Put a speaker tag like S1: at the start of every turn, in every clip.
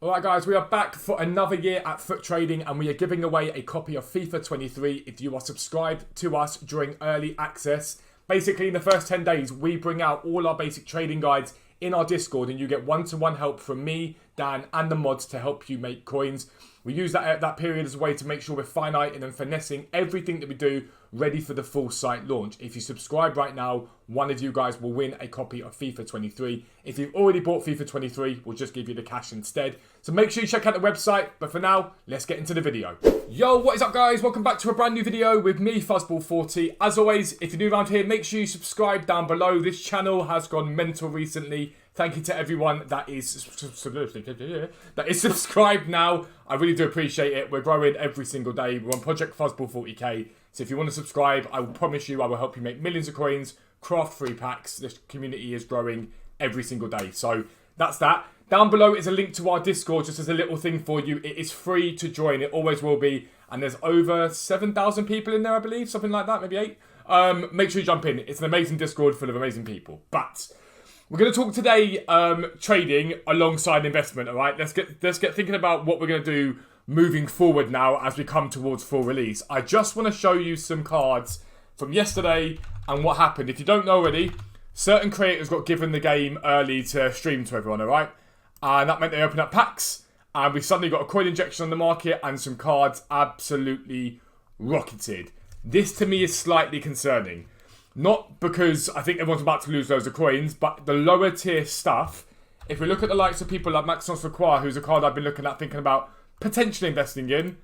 S1: Alright guys, we are back for another year at Foot Trading and we are giving away a copy of FIFA 23 if you are subscribed to us during early access. Basically in the first 10 days we bring out all our basic trading guides in our Discord and you get one-to-one help from me, Dan and the mods to help you make coins. We use that period as a way to make sure we're fine-tuning and finessing everything that we do ready for the full site launch. If you subscribe right now, one of you guys will win a copy of FIFA 23. If you've already bought FIFA 23, we'll just give you the cash instead. So make sure you check out the website. But for now, let's get into the video. Yo, what is up guys? Welcome back to a brand new video with me, Fuzzball40. As always, if you're new around here, make sure you subscribe down below. This channel has gone mental recently. Thank you to everyone that is subscribed now. I really do appreciate it. We're growing every single day. We're on Project Fuzzball 40k. So if you want to subscribe, I will promise you I will help you make millions of coins, craft free packs. This community is growing every single day. So that's that. Down below is a link to our Discord, just as a little thing for you. It is free to join. It always will be. And there's over 7,000 people in there, I believe. Something like that, maybe 8. Make sure you jump in. It's an amazing Discord full of amazing people. But we're going to talk today trading alongside investment, all right? Let's get thinking about what we're going to do moving forward now as we come towards full release. I just want to show you some cards from yesterday and what happened. If you don't know already, certain creators got given the game early to stream to everyone, all right? And that meant they opened up packs and we suddenly got a coin injection on the market and some cards absolutely rocketed. This to me is slightly concerning. Not because I think everyone's about to lose loads of coins, but the lower tier stuff, if we look at the likes of people like Maxence Lacroix, who's a card I've been looking at thinking about potentially investing in,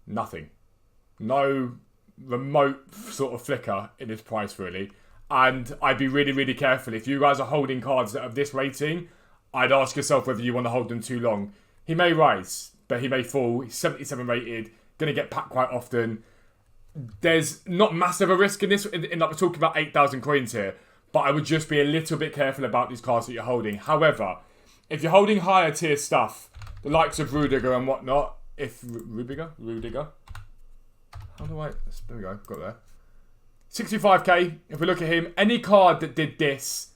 S1: nothing. No remote sort of flicker in his price really. And I'd be really, really careful. If you guys are holding cards that have this rating, I'd ask yourself whether you want to hold them too long. He may rise, but he may fall. He's 77 rated, going to get packed quite often. There's not massive a risk in this, in like we're talking about 8,000 coins here, but I would just be a little bit careful about these cards that you're holding. However, if you're holding higher tier stuff, the likes of Rudiger and whatnot, Rudiger? How do I, there we go, got there. 65k, if we look at him, any card that did this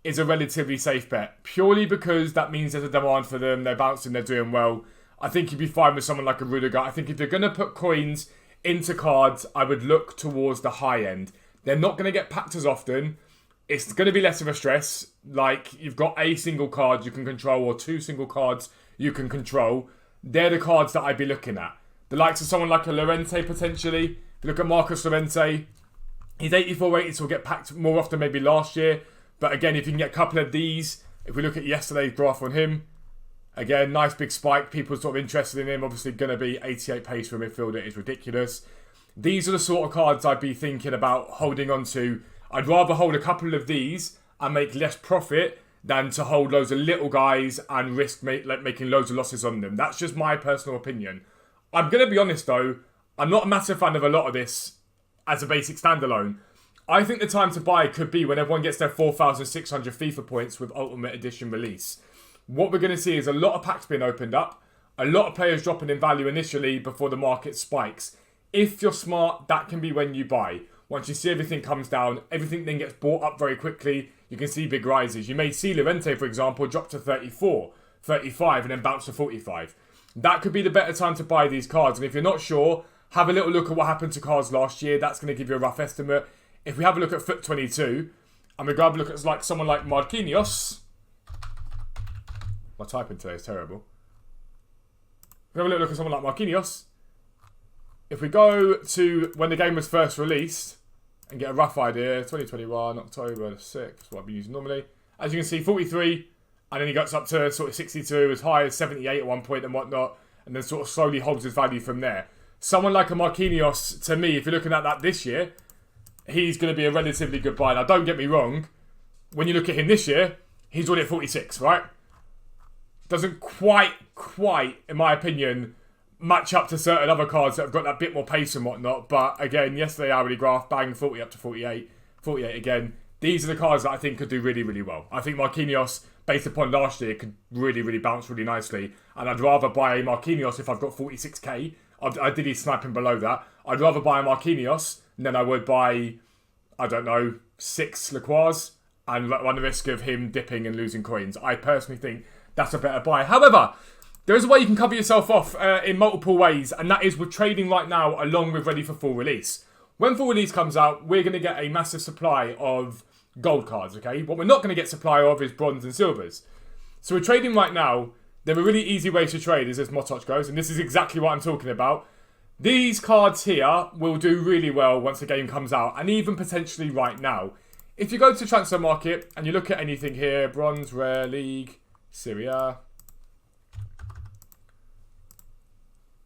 S1: is a relatively safe bet, purely because that means there's a demand for them, they're bouncing, they're doing well. I think you'd be fine with someone like a Rudiger. I think if you're going to put coins into cards, I would look towards the high end. They're not going to get packed as often. It's going to be less of a stress. Like, you've got a single card you can control or two single cards you can control. They're the cards that I'd be looking at. The likes of someone like a Llorente potentially. If you look at Marcus Llorente, he's 84 rated, so he'll get packed more often maybe last year. But again, if you can get a couple of these, if we look at yesterday's graph on him, again, nice big spike. People sort of interested in him. Obviously, going to be 88 pace for a midfielder is ridiculous. These are the sort of cards I'd be thinking about holding on to. I'd rather hold a couple of these and make less profit than to hold loads of little guys and risk making loads of losses on them. That's just my personal opinion. I'm going to be honest though, I'm not a massive fan of a lot of this as a basic standalone. I think the time to buy could be when everyone gets their 4,600 FIFA points with Ultimate Edition release. What we're going to see is a lot of packs being opened up, a lot of players dropping in value initially before the market spikes. If you're smart, that can be when you buy. Once you see everything comes down, everything then gets bought up very quickly. You can see big rises. You may see Llorente, for example, drop to 34, 35 and then bounce to 45. That could be the better time to buy these cards. And if you're not sure, have a little look at what happened to cards last year. That's going to give you a rough estimate. If we have a look at Foot 22, and we grab a look at like someone like Marquinhos. My typing today is terrible. If we have a little look at someone like Marquinhos. If we go to when the game was first released and get a rough idea, 2021, October 6th, what I've been using normally. As you can see, 43, and then he gets up to sort of 62, as high as 78 at one point and whatnot, and then sort of slowly holds his value from there. Someone like a Marquinhos, to me, if you're looking at that this year, he's going to be a relatively good buy. Now, don't get me wrong, when you look at him this year, he's already at 46, right? Doesn't quite, in my opinion, match up to certain other cards that have got that bit more pace and whatnot. But again, yesterday I already graphed, bang, 40 up to 48, 48 again. These are the cards that I think could do really, really well. I think Marquinhos, based upon last year, could really, really bounce really nicely. And I'd rather buy a Marquinhos if I've got 46k. I did his sniping below that. I'd rather buy a Marquinhos than I would buy, I don't know, 6 Lacroix and run the risk of him dipping and losing coins. I personally think that's a better buy. However, there is a way you can cover yourself off in multiple ways, and that is with trading right now along with ready for full release. When full release comes out, we're going to get a massive supply of gold cards, okay? What we're not going to get supply of is bronze and silvers. So we're trading right now. There are really easy ways to trade, as this Motoch goes, and this is exactly what I'm talking about. These cards here will do really well once the game comes out, and even potentially right now. If you go to transfer market and you look at anything here, bronze, rare, league, Syria,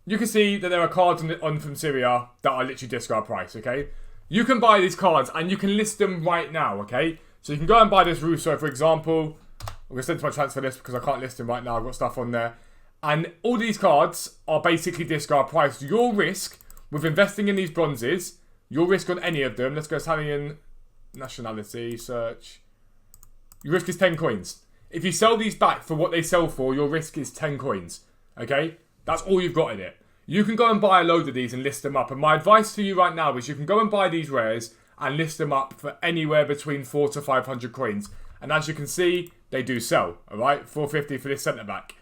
S1: you can see that there are cards on from Syria that are literally discard price, okay? You can buy these cards and you can list them right now, okay? So you can go and buy this Russo, for example. I'm going to send to my transfer list because I can't list them right now. I've got stuff on there. And all these cards are basically discard price. Your risk with investing in these bronzes, your risk on any of them, let's go Italian nationality, search. Your risk is 10 coins. If you sell these back for what they sell for, your risk is 10 coins. Okay? That's all you've got in it. You can go and buy a load of these and list them up. And my advice to you right now is you can go and buy these rares and list them up for anywhere between 400 to 500 coins. And as you can see, they do sell. Alright? 450 for this centre back.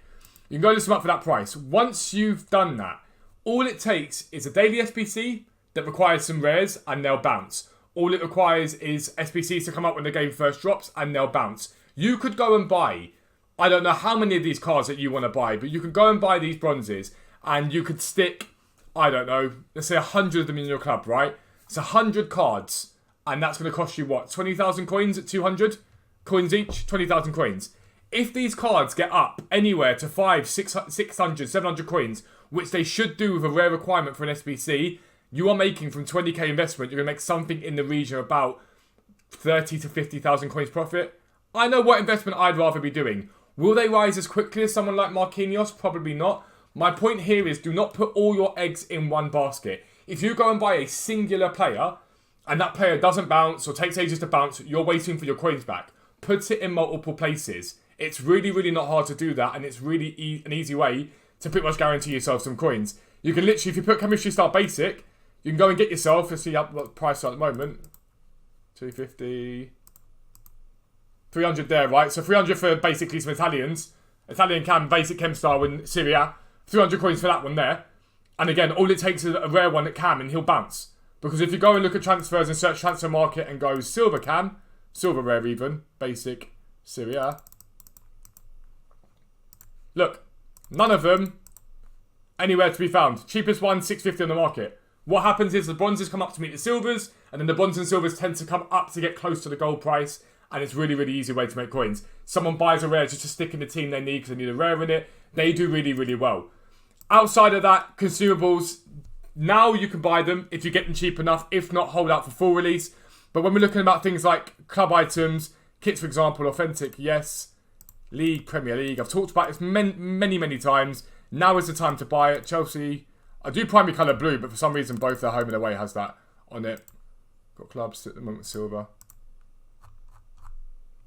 S1: You can go list them up for that price. Once you've done that, all it takes is a daily SBC that requires some rares and they'll bounce. All it requires is SBCs to come up when the game first drops and they'll bounce. You could go and buy, I don't know how many of these cards that you want to buy, but you can go and buy these bronzes and you could stick, I don't know, let's say 100 of them in your club, right? It's 100 cards and that's going to cost you what? 20,000 coins at 200 coins each? 20,000 coins. If these cards get up anywhere to 500, 600, 700 coins, which they should do with a rare requirement for an SBC, you are making from 20k investment, you're going to make something in the region of about 30 to 50,000 coins profit. I know what investment I'd rather be doing. Will they rise as quickly as someone like Marquinhos? Probably not. My point here is do not put all your eggs in one basket. If you go and buy a singular player, and that player doesn't bounce or takes ages to bounce, you're waiting for your coins back. Put it in multiple places. It's really, really not hard to do that, and it's really an easy way to pretty much guarantee yourself some coins. You can literally, if you put Chemistry Star Basic, you can go and get yourself, let's see what the price at the moment, 250, 300 there, right? So 300 for basically some Italians, Italian Cam, Basic Chem Star in Syria, 300 coins for that one there. And again, all it takes is a rare one at Cam, and he'll bounce. Because if you go and look at transfers and search transfer market and go Silver Cam, Silver Rare even, Basic, Syria. Look, none of them anywhere to be found. Cheapest one, 650 on the market. What happens is the bronzes come up to meet the silvers, and then the bronze and silvers tend to come up to get close to the gold price, and it's really, really easy way to make coins. Someone buys a rare just to stick in the team they need because they need a rare in it. They do really, really well. Outside of that, consumables, now you can buy them if you get them cheap enough. If not, hold out for full release. But when we're looking about things like club items, kits for example, authentic, yes. League, Premier League. I've talked about this many times. Now is the time to buy it. Chelsea, I do primary colour blue, but for some reason both their home and away has that on it. Got clubs at the moment, silver.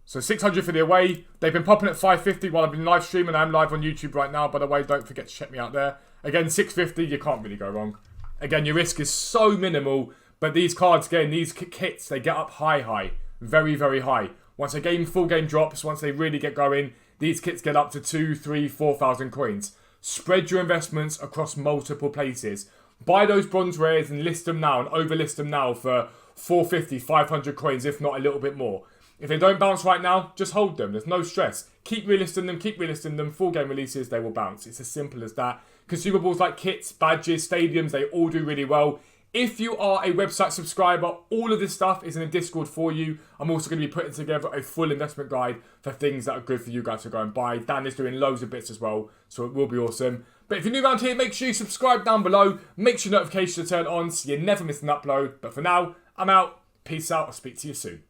S1: So 600 for the away. They've been popping at 550 while I've been live streaming. I'm live on YouTube right now, by the way. Don't forget to check me out there. Again, 650, you can't really go wrong. Again, your risk is so minimal, but these cards, again, these kits, they get up high. Very, very high. Once a full game drops, once they really get going, these kits get up to 2, 3, 4,000 coins. Spread your investments across multiple places. Buy those bronze rares and list them now and overlist them now for 450, 500 coins, if not a little bit more. If they don't bounce right now, just hold them. There's no stress. Keep relisting them. Full game releases, they will bounce. It's as simple as that. Consumables like kits, badges, stadiums, they all do really well. If you are a website subscriber, all of this stuff is in a Discord for you. I'm also going to be putting together a full investment guide for things that are good for you guys to go and buy. Dan is doing loads of bits as well, so it will be awesome. But if you're new around here, make sure you subscribe down below. Make sure notifications are turned on so you never miss an upload. But for now, I'm out. Peace out. I'll speak to you soon.